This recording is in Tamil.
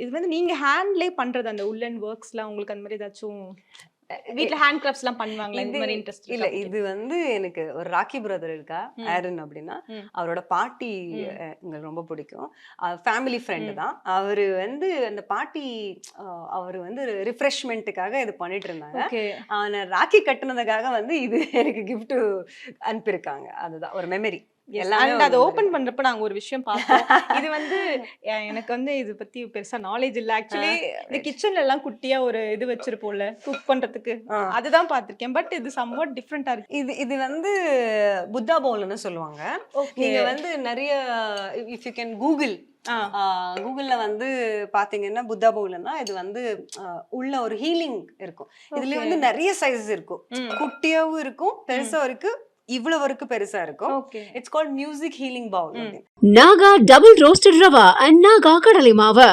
இது வந்து நீங்க ஹேண்ட்லயே பண்றது அந்த உள்ளன் ஒர்க்ஸ்லாம் உங்களுக்கு அந்த மாதிரி ஏதாச்சும் வீட்ல ஹேண்ட் கிராஃப்ட்ஸ்லாம் பண்ணுவாங்களா? இந்த மாதிரி இன்ட்ரெஸ்ட் இல்ல இது வந்து எனக்கு ஒரு ராக்கி பிரதர் இருக்கா, ஆரன் அப்படின்னா. அவரோட பாட்டி எங்களுக்கு ரொம்ப பிடிக்கும். ஃபேமிலி ஃப்ரெண்டு தான். அவரு வந்து அந்த பாட்டி அவரு வந்து ரிஃப்ரெஷ்மெண்ட்டுக்காக இது பண்ணிட்டு இருந்தாங்க. ராக்கி கட்டுனதுக்காக வந்து இது எனக்கு கிஃப்ட் அனுப்பியிருக்காங்க. அதுதான் ஒரு மெமரி. அதை ஓபன் பண்றப்ப நாங்க ஒரு விஷயம் பார்த்தோம். இது வந்து எனக்கு வந்து இது பத்தி பெருசா நாலேஜ் இல்ல. ஆக்சுவலி இந்த கிச்சன்ல எல்லாம் குட்டியா ஒரு இது வச்சிருப்போம்ல குக் பண்றதுக்கு, அதுதான் பார்த்திருக்கேன். பட் இது சம்வாட் டிஃபரெண்டா இருக்கு. இது வந்து புத்தா பவுல்னு சொல்லுவாங்க. நீங்க வந்து நிறைய இஃப் யூ கேன் கூகுள்ல வந்து பாத்தீங்கன்னா புத்தா பவுல்னா இது வந்து உள்ள ஒரு ஹீலிங் இருக்கும். இதுல வந்து நிறைய சைஸஸ் இருக்கும். குட்டியாவும் இருக்கும், பெருசாவும் இருக்கு, இவ்வளவு வரைக்கும் பெருசா இருக்கும். It's called music healing bowl. Naga double roasted rava and Naga கடலை மாவு.